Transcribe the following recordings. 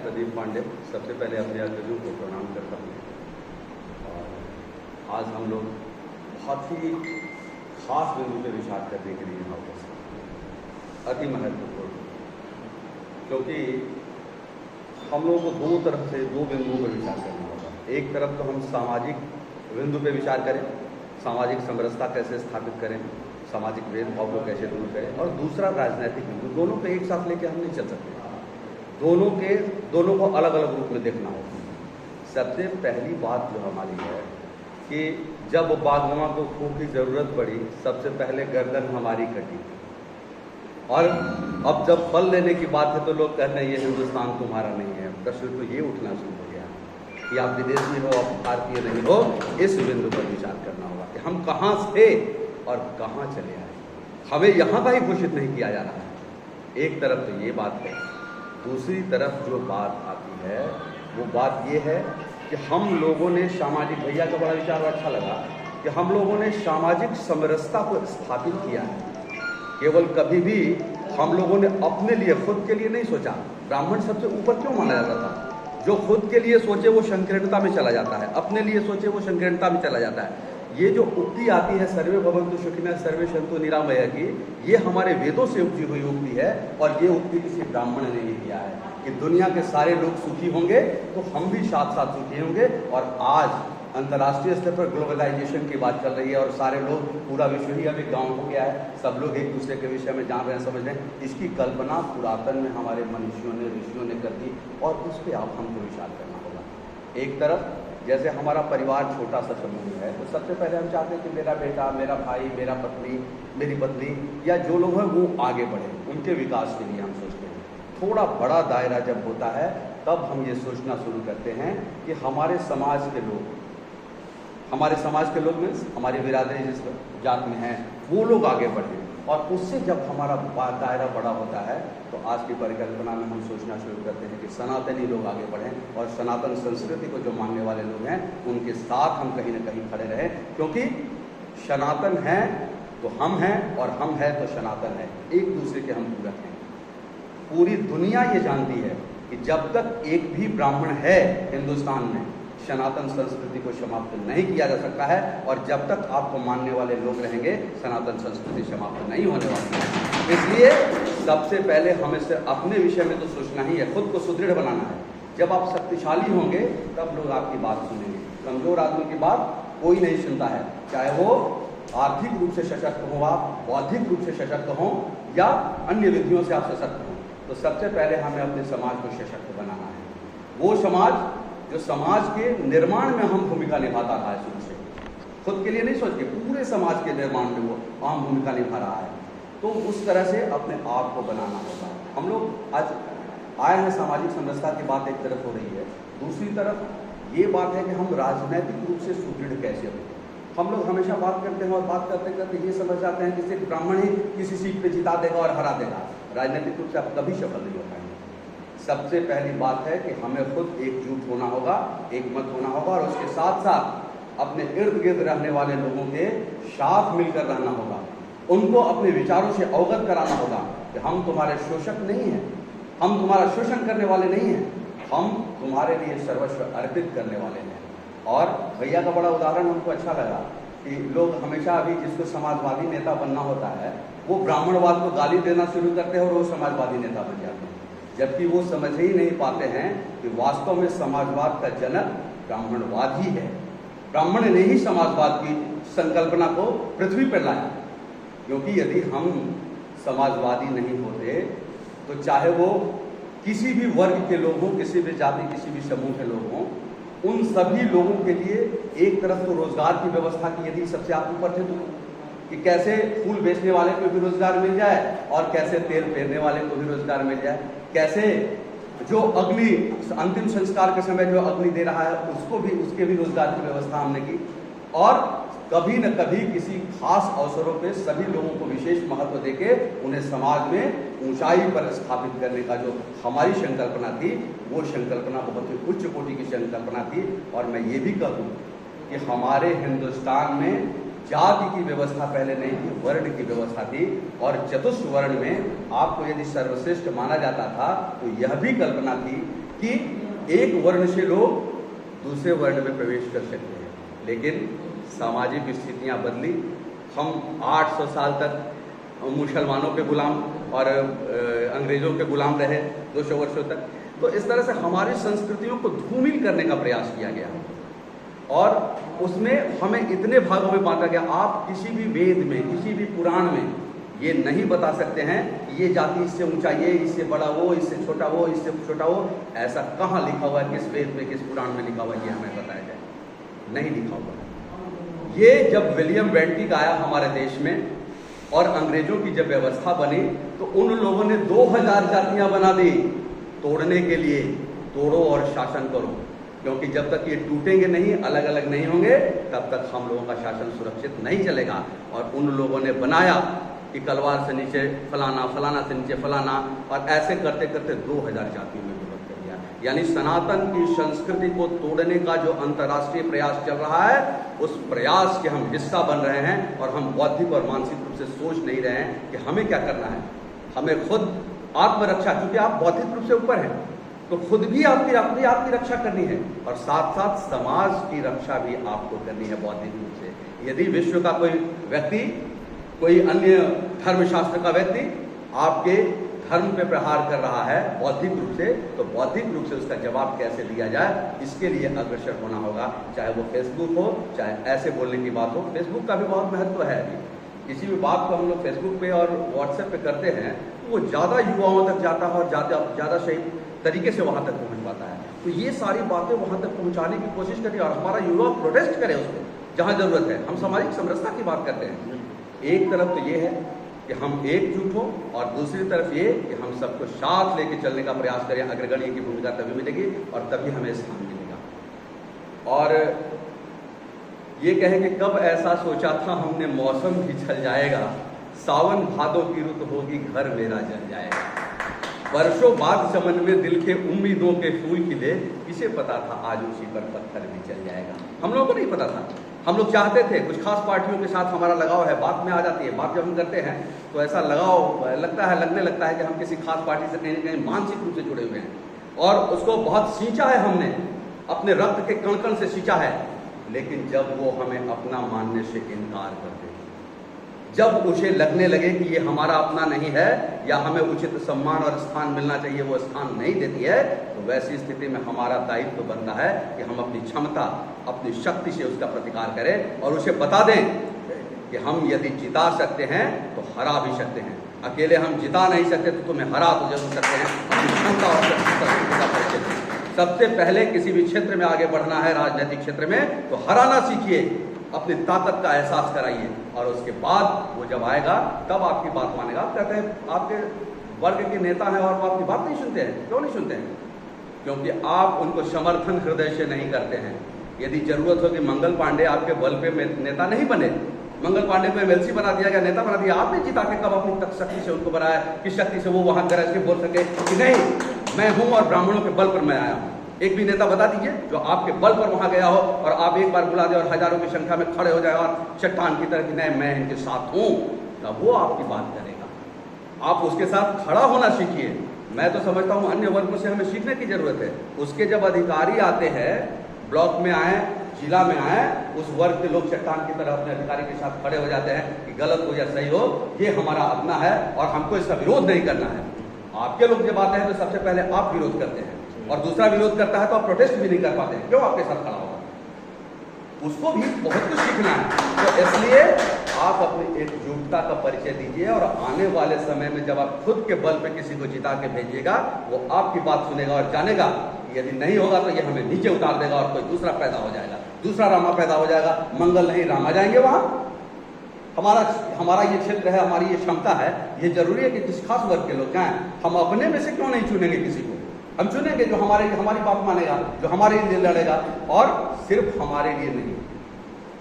प्रदीप पांडे। सबसे पहले अपने अतिथियों को प्रणाम करता हूँ। और आज हम लोग बहुत ही खास बिंदु पर विचार करने के लिए यहाँ उपस्थित, अति महत्वपूर्ण, क्योंकि हम लोगों को दो तरफ से दो बिंदुओं पर विचार करना होगा। एक तरफ तो हम सामाजिक बिंदु पर विचार करें, सामाजिक समरसता कैसे स्थापित करें, सामाजिक भेदभाव को कैसे दूर करें, और दूसरा राजनीतिक बिंदु। दोनों को एक साथ लेके हम नहीं चल सकते, दोनों को अलग अलग रूप में देखना होगा। सबसे पहली बात जो हमारी है कि जब बागवा को खून की ज़रूरत पड़ी, सबसे पहले गर्दन हमारी कटी, और अब जब फल लेने की बात है तो लोग कहते हैं ये हिंदुस्तान तुम्हारा नहीं है। प्रश्न तो ये उठना शुरू हो गया कि आप विदेशी हो, आप भारतीय नहीं हो। इस बिंदु पर विचार करना होगा कि हम कहाँ से और कहाँ चले आए। हमें यहाँ का ही घोषित नहीं किया जा रहा है। एक तरफ तो ये बात है, दूसरी तरफ जो बात आती है वो बात ये है कि हम लोगों ने सामाजिक, भैया का बड़ा विचार अच्छा लगा कि हम लोगों ने सामाजिक समरसता को स्थापित किया है। केवल कभी भी हम लोगों ने अपने लिए, खुद के लिए नहीं सोचा। ब्राह्मण सबसे ऊपर क्यों माना जाता था? जो खुद के लिए सोचे वो संकीर्णता में चला जाता है, अपने लिए सोचे वो संकीर्णता में चला जाता है। ये जो उक्ति आती है सर्वे भवन्तु सुखिनः सर्वे सन्तु निरामया की, ये हमारे वेदों से उपजी हुई उक्ति है। और ये उक्ति किसी ब्राह्मण ने नहीं दिया है कि दुनिया के सारे लोग सुखी होंगे तो हम भी साथ साथ सुखी होंगे। और आज अंतर्राष्ट्रीय स्तर पर ग्लोबलाइजेशन की बात चल रही है और सारे लोग, पूरा विश्व ही अभी गाँव हो गया है, सब लोग एक दूसरे के विषय में जान रहे हैं, समझ रहे हैं। इसकी कल्पना पुरातन में हमारे मनुष्यों ने, ऋषियों ने कर दी, और उस पर आप हमको विचार करना होगा। एक तरफ जैसे हमारा परिवार छोटा सा समूह है, तो सबसे पहले हम चाहते हैं कि मेरा बेटा, मेरा भाई, मेरा पत्नी, मेरी पत्नी, या जो लोग हैं वो आगे बढ़े, उनके विकास के लिए हम सोचते हैं। थोड़ा बड़ा दायरा जब होता है तब हम ये सोचना शुरू करते हैं कि हमारे समाज के लोग मीन्स हमारी बिरादरी जिस जात में हैं वो लोग आगे बढ़े। और उससे जब हमारा दायरा बड़ा होता है तो आज की परिकल्पना में हम सोचना शुरू करते हैं कि सनातनी लोग आगे बढ़ें और सनातन संस्कृति को जो मानने वाले लोग हैं उनके साथ हम कहीं ना कहीं खड़े रहें, क्योंकि सनातन है तो हम हैं और हम हैं तो सनातन है, एक दूसरे के हम पूरक हैं। पूरी दुनिया ये जानती है कि जब तक एक भी ब्राह्मण है हिंदुस्तान में, सनातन संस्कृति को समाप्त नहीं किया जा सकता है। और जब तक आपको मानने वाले लोग रहेंगे, सनातन संस्कृति समाप्त नहीं होने वाली है। इसलिए सबसे पहले हमें से अपने विषय में तो सोचना ही है, खुद को सुदृढ़ बनाना है। जब आप शक्तिशाली होंगे तब लोग आपकी बात सुनेंगे। कमजोर आदमी की बात कोई नहीं सुनता है, चाहे वो आर्थिक रूप से सशक्त हो, आप बौद्धिक रूप से सशक्त हों या अन्य विधियों से आप सशक्त हों। तो सबसे पहले हमें अपने समाज को सशक्त बनाना है। वो समाज जो समाज के निर्माण में हम भूमिका निभाता रहा है शुरू से, खुद के लिए नहीं सोच के, पूरे समाज के निर्माण में वो अहम भूमिका निभा रहा है। तो उस तरह से अपने आप को बनाना होगा। हम लोग आज आए हैं, सामाजिक समरसता की बात एक तरफ हो रही है, दूसरी तरफ ये बात है कि हम राजनीतिक रूप से सुदृढ़ कैसे हों। हम लोग हमेशा बात करते हैं और बात करते करते ये समझ जाते हैं कि सिर्फ ब्राह्मण ही किसी सीट पे जिता देगा और हरा देगा। राजनीतिक रूप से आप कभी सफल नहीं हो पाएंगे। सबसे पहली बात है कि हमें खुद एकजुट होना होगा, एकमत होना होगा, और उसके साथ साथ अपने इर्द गिर्द रहने वाले लोगों के साथ मिलकर रहना होगा। उनको अपने विचारों से अवगत कराना होगा कि हम तुम्हारे शोषक नहीं हैं, हम तुम्हारा शोषण करने वाले नहीं हैं, हम तुम्हारे लिए सर्वस्व अर्पित करने वाले हैं। और भैया का बड़ा उदाहरण हमको अच्छा लगा कि लोग हमेशा अभी जिसको समाजवादी नेता बनना होता है वो ब्राह्मणवाद को गाली देना शुरू करते हैं और वो समाजवादी नेता बन जाते हैं, जबकि वो समझ ही नहीं पाते हैं कि वास्तव में समाजवाद का जनक ब्राह्मणवाद ही है। ब्राह्मण ने ही समाजवाद की संकल्पना को पृथ्वी पर लाया, क्योंकि यदि हम समाजवादी नहीं होते तो चाहे वो किसी भी वर्ग के लोग हों, किसी भी जाति, किसी भी समूह के लोग हों, उन सभी लोगों के लिए एक तरफ तो रोजगार की व्यवस्था की यदि सबसे आप ऊपर थे तो कि कैसे फूल बेचने वाले को भी रोजगार मिल जाए और कैसे तेल फेरने वाले को भी रोजगार मिल जाए, कैसे जो अग्नि अंतिम संस्कार के समय जो अग्नि दे रहा है उसको भी, उसके भी रोजगार की व्यवस्था हमने की। और कभी न कभी किसी खास अवसरों पे सभी लोगों को विशेष महत्व देके उन्हें समाज में ऊंचाई पर स्थापित करने का जो हमारी संकल्पना थी, वो संकल्पना बहुत ही उच्च कोटि की संकल्पना थी। और मैं ये भी कहूँ कि हमारे हिंदुस्तान में जाति की व्यवस्था पहले नहीं थी, वर्ण की व्यवस्था थी। और चतुष्ट वर्ण में आपको यदि सर्वश्रेष्ठ माना जाता था तो यह भी कल्पना थी कि एक वर्ण से लोग दूसरे वर्ण में प्रवेश कर सकते हैं। लेकिन सामाजिक स्थितियां बदली, हम 800 साल तक मुसलमानों के गुलाम और अंग्रेजों के गुलाम रहे 200 वर्षों तक। तो इस तरह से हमारी संस्कृतियों को धूमिल करने का प्रयास किया गया और उसमें हमें इतने भागों में बांटा गया। आप किसी भी वेद में, किसी भी पुराण में ये नहीं बता सकते हैं कि ये जाति इससे ऊंचा ये, इससे बड़ा वो, इससे छोटा वो, इससे छोटा वो। ऐसा कहाँ लिखा हुआ है, किस वेद में, किस पुराण में लिखा हुआ है, ये हमें बताया जाए? नहीं लिखा हुआ है। ये जब विलियम बेंटिक आया हमारे देश में और अंग्रेजों की जब व्यवस्था बनी तो उन लोगों ने 2000 जातियां बना दी तोड़ने के लिए। तोड़ो और शासन करो, क्योंकि जब तक ये टूटेंगे नहीं, अलग अलग नहीं होंगे, तब तक हम लोगों का शासन सुरक्षित नहीं चलेगा। और उन लोगों ने बनाया कि कलवार से नीचे फलाना, फलाना से नीचे फलाना, और ऐसे करते करते 2000 जातियों में विभक्त कर दिया। यानी सनातन की संस्कृति को तोड़ने का जो अंतर्राष्ट्रीय प्रयास चल रहा है, उस प्रयास के हम हिस्सा बन रहे हैं। और हम बौद्धिक और मानसिक रूप से सोच नहीं रहे हैं कि हमें क्या करना है। हमें खुद आत्मरक्षा, क्योंकि आप बौद्धिक रूप से ऊपर हैं तो खुद भी आपकी रक्षा करनी है और साथ साथ समाज की रक्षा भी आपको करनी है बौद्धिक रूप से। यदि विश्व का कोई व्यक्ति, कोई अन्य धर्मशास्त्र का व्यक्ति आपके धर्म पे प्रहार कर रहा है बौद्धिक रूप से, तो बौद्धिक रूप से उसका जवाब कैसे दिया जाए, इसके लिए अग्रसर होना होगा। चाहे वो फेसबुक हो, चाहे ऐसे बोलने की बात हो। फेसबुक का भी बहुत महत्व है। अभी किसी भी बात को हम लोग फेसबुक पे और व्हाट्सएप पे करते हैं तो वो ज़्यादा युवाओं तक जाता है और ज़्यादा सही तरीके से वहाँ तक पहुँच पाता है। तो ये सारी बातें वहाँ तक पहुँचाने की कोशिश करिए और हमारा युवा प्रोटेस्ट करे उस पर जहाँ ज़रूरत है। हम सामाजिक समरसता की बात करते हैं। एक तरफ तो ये है कि हम एकजुट हो और दूसरी तरफ ये कि हम सबको साथ लेके चलने का प्रयास करें। अग्रगण्य की भूमिका तभी मिलेगी और तभी हमें स्थान मिलेगा। और ये कहें कि कब ऐसा सोचा था हमने, मौसम भी चल जाएगा, सावन भादों की रुत होगी, घर मेरा जल जाएगा। वर्षों बाद चमन में दिल के उम्मीदों के फूल खिले, किसे पता था आज उसी पर पत्थर भी चल जाएगा। हम लोगों को नहीं पता था। हम लोग चाहते थे, कुछ खास पार्टियों के साथ हमारा लगाव है, बात में आ जाती है। बात जब हम करते हैं तो ऐसा लगाव लगने लगता है कि हम किसी खास पार्टी से कहीं ना कहीं मानसिक रूप से जुड़े हुए हैं और उसको बहुत सींचा है हमने, अपने रक्त के कण कण से सींचा है। लेकिन जब वो हमें अपना मानने से इनकार कर दे, जब उसे लगने लगे कि ये हमारा अपना नहीं है या हमें उचित सम्मान और स्थान मिलना चाहिए, वो स्थान नहीं देती है, तो वैसी स्थिति में हमारा दायित्व बनता है कि हम अपनी क्षमता, अपनी शक्ति से उसका प्रतिकार करें और उसे बता दें कि हम यदि जिता सकते हैं तो हरा भी सकते हैं। अकेले हम जिता नहीं सकते तो तुम्हें हरा तो जरूर सकते हैं। अपनी क्षमता और शक्ति का परिचय दें। सबसे पहले किसी भी क्षेत्र में आगे बढ़ना है, राजनीतिक क्षेत्र में, तो हराना सीखिए, अपनी ताकत का एहसास कराइए और उसके बाद वो जब आएगा तब आपकी बात मानेगा। आप कहते हैं आपके वर्ग के नेता हैं और वो आपकी बात नहीं सुनते हैं। क्यों नहीं सुनते हैं? क्योंकि आप उनको समर्थन हृदय से नहीं करते हैं। यदि जरूरत हो कि मंगल पांडे आपके बल पे नेता नहीं बने, मंगल पांडे को एमएलसी बना दिया गया, नेता बना दिया, आपने जिता के कब अपनी शक्ति से उनको बनाया, किस शक्ति से वो वहां गरज के बोल सके कि नहीं मैं हूं और ब्राह्मणों के बल पर मैं आया हूं? एक भी नेता बता दीजिए जो आपके बल पर वहां गया हो और आप एक बार बुला दे और हजारों की संख्या में खड़े हो जाए और चट्टान की तरह कि नहीं मैं इनके साथ हूं, तब वो आपकी बात करेगा। आप उसके साथ खड़ा होना सीखिए। मैं तो समझता हूं अन्य वर्गों से हमें सीखने की जरूरत है। उसके जब अधिकारी आते हैं, ब्लॉक में आए, जिला में आए, उस वर्ग के लोग चट्टान की तरह अपने अधिकारी के साथ खड़े हो जाते हैं कि गलत हो या सही हो, ये हमारा अपना है और हमको इसका विरोध नहीं करना है। आपके लोग जब आते हैं तो सबसे पहले आप विरोध करते हैं और दूसरा विरोध करता है तो आप प्रोटेस्ट भी नहीं कर पाते हैं। क्यों आपके साथ खड़ा होगा? उसको भी बहुत कुछ सीखना है। तो इसलिए आप अपनी एकजुटता का परिचय दीजिए और आने वाले समय में जब आप खुद के बल पे किसी को जिता के भेजिएगा, वो आपकी बात सुनेगा और जानेगा कि यदि नहीं होगा तो ये हमें नीचे उतार देगा और कोई दूसरा पैदा हो जाएगा, दूसरा रामा पैदा हो जाएगा। मंगल नहीं रामा जाएंगे वहां। हमारा ये क्षेत्र है, हमारी ये क्षमता है, ये जरूरी है कि किस खास वर्ग के लोग जाएं। हम अपने में से क्यों नहीं चुनेंगे किसी को? हम चुनेंगे जो हमारी बात मानेगा, जो हमारे लिए लड़ेगा और सिर्फ हमारे लिए नहीं,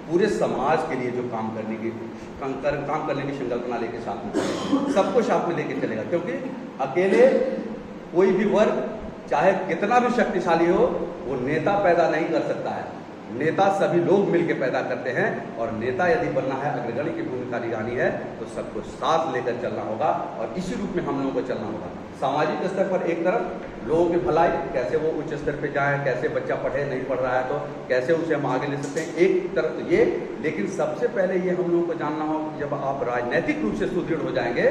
पूरे समाज के लिए जो काम करने की संकल्पना लेके साथ में सबको साथ में लेके चलेगा। क्योंकि अकेले कोई भी वर्ग चाहे कितना भी शक्तिशाली हो, वो नेता पैदा नहीं कर सकता है। नेता सभी लोग मिलकर पैदा करते हैं, और नेता यदि बनना है, अग्रगण्य की भूमिका निभानी है, तो सबको साथ लेकर चलना होगा, और इसी रूप में हम लोगों को चलना होगा। सामाजिक स्तर पर एक तरफ लोगों की भलाई, कैसे वो उच्च स्तर पे जाएं, कैसे बच्चा पढ़े, नहीं पढ़ रहा है तो कैसे उसे हम आगे ले सकते हैं, एक तरफ तो ये। लेकिन सबसे पहले ये हम लोगों को जानना हो कि जब आप राजनीतिक रूप से सुदृढ़ हो जाएंगे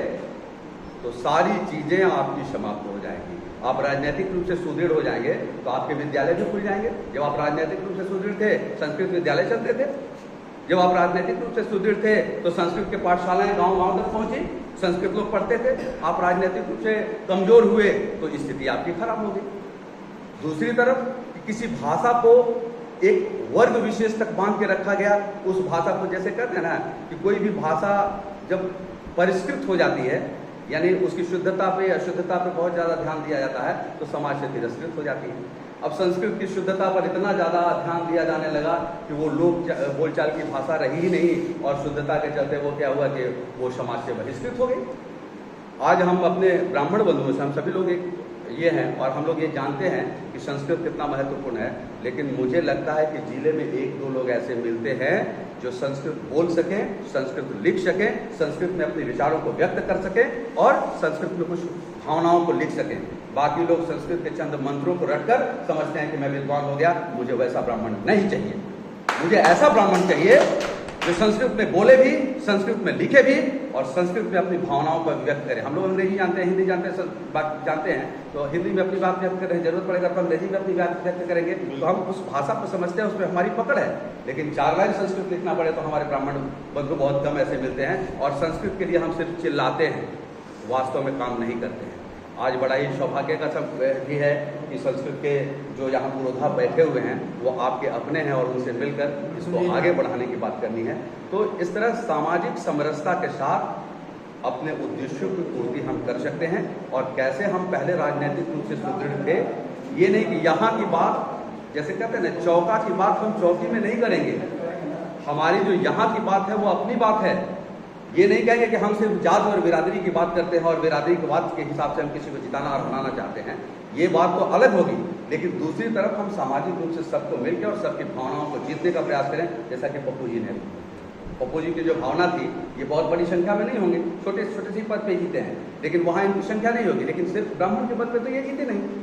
तो सारी चीजें आपकी समाप्त हो जाएंगी। आप राजनीतिक रूप से सुदृढ़ हो जाएंगे तो आपके विद्यालय भी खुल जाएंगे। जब आप राजनीतिक रूप से सुदृढ़ थे, संस्कृत विद्यालय चलते थे। जब आप राजनीतिक रूप से सुदृढ़ थे तो संस्कृत के पाठशालाएं गांव-गांव तक पहुंची, संस्कृत लोग पढ़ते थे। आप राजनीतिक रूप से कमजोर हुए तो स्थिति आपकी खराब होगी। दूसरी तरफ किसी भाषा को एक वर्ग विशेष तक बांध के रखा गया, उस भाषा को जैसे कहते हैं ना कि कोई भी भाषा जब परिष्कृत हो जाती है, यानी उसकी शुद्धता पे अशुद्धता पे बहुत ज़्यादा ध्यान दिया जाता है, तो समाज से तिरस्कृत हो जाती है। अब संस्कृत की शुद्धता पर इतना ज़्यादा ध्यान दिया जाने लगा कि वो लोग बोलचाल की भाषा रही ही नहीं, और शुद्धता के चलते वो क्या हुआ कि वो समाज से बहिष्कृत हो गई। आज हम अपने ब्राह्मण बंधुओं से, हम सभी लोग एक ये हैं, और हम लोग ये जानते हैं कि संस्कृत कितना महत्वपूर्ण है, लेकिन मुझे लगता है कि जिले में एक दो लोग ऐसे मिलते हैं जो संस्कृत बोल सकें, संस्कृत लिख सकें, संस्कृत में अपने विचारों को व्यक्त कर सकें, और संस्कृत में कुछ भावनाओं को लिख सकें। बाकी लोग संस्कृत के चंद मंत्रों को रखकर समझते हैं कि मैं विद्वान हो गया। मुझे वैसा ब्राह्मण नहीं चाहिए। मुझे ऐसा ब्राह्मण चाहिए जो संस्कृत में बोले भी, संस्कृत में लिखे भी, और संस्कृत में अपनी भावनाओं को व्यक्त करें। हम लोग अंग्रेजी जानते हैं, हिंदी जानते हैं, बात जानते हैं, तो हिंदी में अपनी बात व्यक्त करें, जरूरत पड़ेगा तो अंग्रेजी में अपनी बात व्यक्त करेंगे, तो हम उस भाषा को समझते हैं, उसमें हमारी पकड़ है। लेकिन 4 लाइन संस्कृत लिखना पड़े तो हमारे ब्राह्मण बंधु बहुत कम ऐसे मिलते हैं, और संस्कृत के लिए हम सिर्फ चिल्लाते हैं, वास्तव में काम नहीं करते हैं। आज बड़ा ही सौभाग्य का सब भी है कि संस्कृत के जो यहाँ पुरोधा बैठे हुए हैं वो आपके अपने हैं, और उनसे मिलकर इसको आगे बढ़ाने की बात करनी है। तो इस तरह सामाजिक समरसता के साथ अपने उद्देश्यों की पूर्ति हम कर सकते हैं। और कैसे हम पहले राजनीतिक रूप से सुदृढ़ थे, ये नहीं कि यहाँ की बात, जैसे कहते हैं ना, चौका की बात हम चौकी में नहीं करेंगे। हमारी जो यहाँ की बात है वो अपनी बात है। ये नहीं कहेंगे कि हम सिर्फ जात और बिरादरी की बात करते हैं और बिरादरी की बात के हिसाब से हम किसी को जिताना और हराना चाहते हैं, ये बात तो अलग होगी। लेकिन दूसरी तरफ हम सामाजिक रूप से सबको मिलकर और सबकी भावनाओं को जीतने का प्रयास करें, जैसा कि पप्पू जी ने, पप्पू जी की जो भावना थी, ये बहुत बड़ी संख्या में नहीं होंगे, छोटे छोटे सी पद पे जीते हैं, लेकिन वहाँ इनकी संख्या नहीं होगी। लेकिन सिर्फ ब्राह्मण के पद पे तो ये जीते नहीं,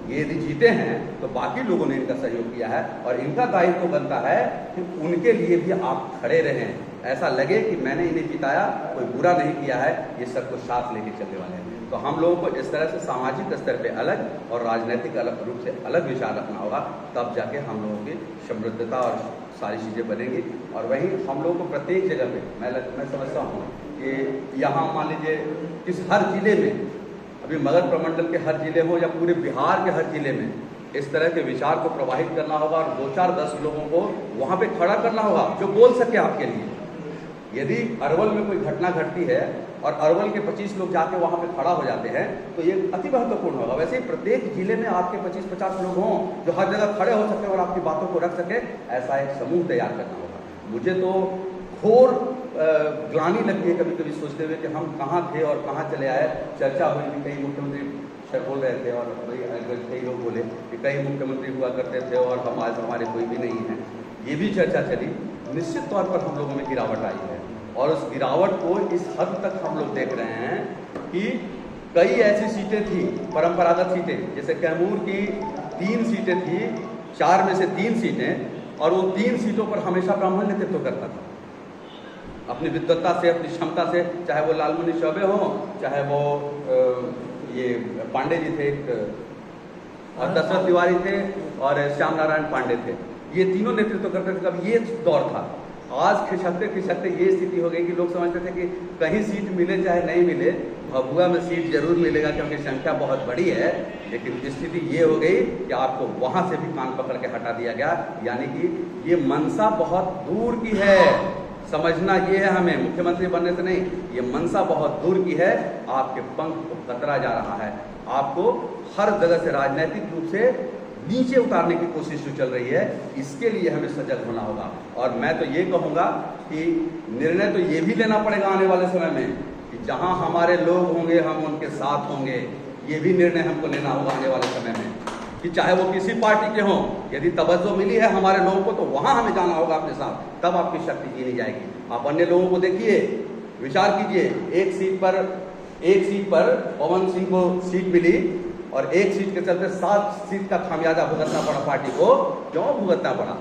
ये यदि जीते हैं तो बाकी लोगों ने इनका सहयोग किया है, और इनका दायित्व तो बनता है कि उनके लिए भी आप खड़े रहें। ऐसा लगे कि मैंने इन्हें जिताया, कोई बुरा नहीं किया है, ये सबको साथ लेके चलने वाले हैं। तो हम लोगों को इस तरह से सामाजिक स्तर पे अलग और राजनीतिक अलग रूप से अलग विचार रखना होगा, तब जाके हम लोगों की समृद्धता और सारी चीज़ें बनेंगी। और वहीं हम लोगों को प्रत्येक जगह पे मैं समझता हूँ कि यहाँ मान लीजिए किस हर जिले में, अभी मगध प्रमंडल के हर जिले हो या पूरे बिहार के हर जिले में, इस तरह के विचार को प्रवाहित करना होगा, और 2-4-10 लोगों को वहाँ पे खड़ा करना होगा जो बोल सके आपके लिए। यदि अरवल में कोई घटना घटती है और अरवल के 25 लोग जाके वहाँ पे खड़ा हो जाते हैं तो ये अति महत्वपूर्ण होगा। वैसे ही प्रत्येक जिले में आपके 25-50 लोग हों जो हर जगह खड़े हो सके और आपकी बातों को रख सके, ऐसा एक समूह तैयार करना होगा। मुझे तो घोर ग्लानि लगती है कभी कभी सोचते हुए कि हम कहाँ थे और कहाँ चले आए। चर्चा हुई कि कई मुख्यमंत्री सर बोल रहे थे, और कई लोग बोले कि कई मुख्यमंत्री हुआ करते थे और हम आज हमारे कोई भी नहीं है, ये भी चर्चा चली। निश्चित तौर पर हम लोगों में गिरावट आई है, और उस गिरावट को इस हद तक हम लोग देख रहे हैं कि कई ऐसी सीटें थी, परंपरागत सीटें, जैसे कैमूर की 3 सीटें थी, 4 में से 3 सीटें, और वो 3 सीटों पर हमेशा ब्राह्मण नेतृत्व करता था अपनी विद्वत्ता से, अपनी क्षमता से, चाहे वो लालमुनि चौबे हों, चाहे वो ये पांडे जी थे और दशरथ तिवारी थे और श्याम नारायण पांडे थे, ये तीनों नेतृत्व करते थे। कब ये दौर था। आज खिसकते खिसकते ये स्थिति हो गई कि लोग समझते थे कि कहीं सीट मिले चाहे नहीं मिले, भभुआ में सीट जरूर मिलेगा क्योंकि संख्या बहुत बड़ी है। लेकिन स्थिति ये हो गई कि आपको वहां से भी कान पकड़ के हटा दिया गया, यानी कि ये मनसा बहुत दूर की है। समझना ये है हमें, मुख्यमंत्री बनने से नहीं, ये मनसा बहुत दूर की है। आपके पंख को कतरा जा रहा है, आपको हर जगह से राजनीतिक रूप से नीचे उतारने की कोशिश जो चल रही है, इसके लिए हमें सजग होना होगा। और मैं तो ये कहूँगा कि निर्णय तो ये भी लेना पड़ेगा आने वाले समय में कि जहाँ हमारे लोग होंगे हम उनके साथ होंगे, ये भी निर्णय हमको लेना होगा आने वाले समय में कि चाहे वो किसी पार्टी के हों, यदि तवज्जो मिली है हमारे लोगों को तो वहाँ हमें जाना होगा अपने साथ, तब आपकी शक्ति गिनी जाएगी। आप अन्य लोगों को देखिए, विचार कीजिए, एक सीट पर पवन सिंह को सीट मिली और एक सीट के चलते 7 सीट का खामियाजा भुगतना पड़ा पार्टी को। क्यों भुगतना पड़ा?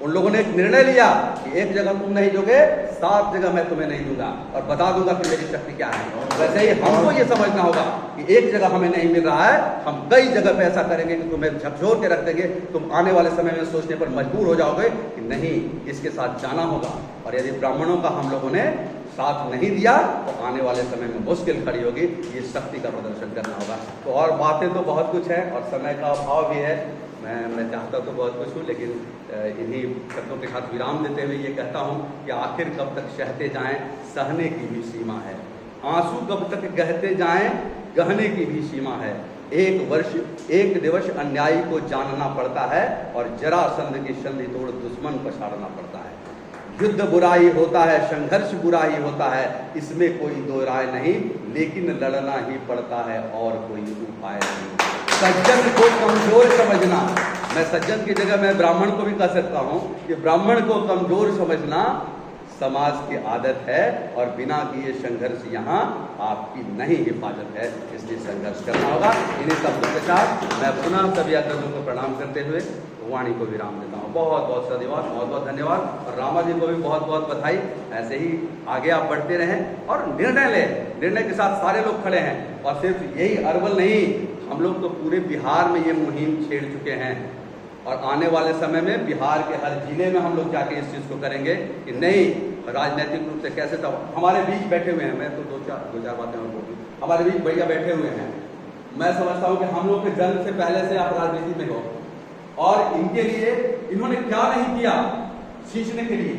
उन लोगों ने एक निर्णय लिया कि एक जगह तुम नहीं दोगे, 7 जगह मैं तुम्हें नहीं दूंगा और बता दूंगा कि मेरी शक्ति क्या है। वैसे ही हमको ये समझना होगा कि एक जगह हमें नहीं मिल रहा है, हम कई जगह पे ऐसा करेंगे कि तुम्हें झकझोर के रख देंगे। तुम आने वाले समय में सोचने पर मजबूर हो जाओगे कि नहीं, इसके साथ जाना होगा। और यदि ब्राह्मणों का हम लोगों ने साथ नहीं दिया तो आने वाले समय में मुश्किल खड़ी होगी, ये शक्ति का प्रदर्शन करना होगा। तो और बातें तो बहुत कुछ है और समय का अभाव भी है, मैं चाहता तो बहुत कुछ हूँ, लेकिन इन्हीं शब्दों के साथ विराम देते हुए ये कहता हूँ कि आखिर कब तक सहते जाएं, सहने की भी सीमा है। आंसू कब तक बहते जाएं, गहने की भी सीमा है। एक दिवस अन्यायी को जानना पड़ता है और जरासंध की संधि तोड़ दुश्मन पछाड़ना पड़ता है। युद्ध बुराई होता है, संघर्ष बुराई होता है, इसमें कोई दो राय नहीं, लेकिन लड़ना ही पड़ता है और कोई उपाय नहीं। सज्जन को कमजोर समझना, मैं सज्जन की जगह मैं ब्राह्मण को भी कह सकता हूं कि ब्राह्मण को कमजोर समझना समाज की आदत है और बिना किए संघर्ष यहाँ आपकी नहीं हिफाजत है, इसलिए संघर्ष करना होगा। इन्हीं शब्दों के साथ मैं पुनः सभी अतिथियों को प्रणाम करते हुए वाणी को विराम देता हूँ। बहुत बहुत धन्यवाद, बहुत बहुत धन्यवाद। और रामा जी को भी बहुत बहुत बधाई। ऐसे ही आगे आप बढ़ते रहें और निर्णय लें। निर्णय के साथ सारे लोग खड़े हैं और सिर्फ यही अरवल नहीं, हम लोग तो पूरे बिहार में ये मुहिम छेड़ चुके हैं और आने वाले समय में बिहार के हर जिले में हम लोग जाके इस चीज़ को करेंगे कि नहीं, राजनीतिक रूप से कैसे, तब हमारे बीच बैठे हुए हैं, मैं तो दो चार बातें और बोलूँ, हमारे बीच बढ़िया बैठे हुए हैं। मैं समझता हूँ कि हम लोग के जन्म से पहले से आप राजनीति में हो और इनके लिए इन्होंने क्या नहीं किया सींचने के लिए,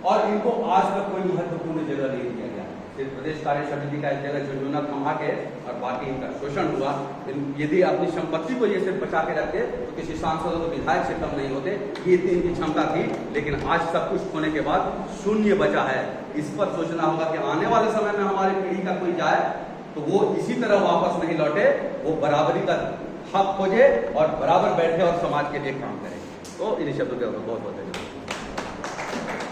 और इनको आज तक कोई महत्वपूर्ण जगह नहीं दिया गया। सिर्फ प्रदेश कार्य समिति का एक जगह झुंझुना थमा के और बाकी इनका शोषण हुआ। यदि अपनी संपत्ति को ये सिर्फ बचा के रखते तो किसी सांसद तो विधायक से कम नहीं होते, ये इनकी क्षमता थी। लेकिन आज सब कुछ होने के बाद शून्य बचा है। इस पर सोचना होगा कि आने वाले समय में हमारी पीढ़ी का कोई जाए तो वो इसी तरह वापस नहीं लौटे, वो बराबरी का हक खोजे और बराबर बैठे और समाज के लिए काम करे। तो इन शब्दों के बहुत बहुत धन्यवाद।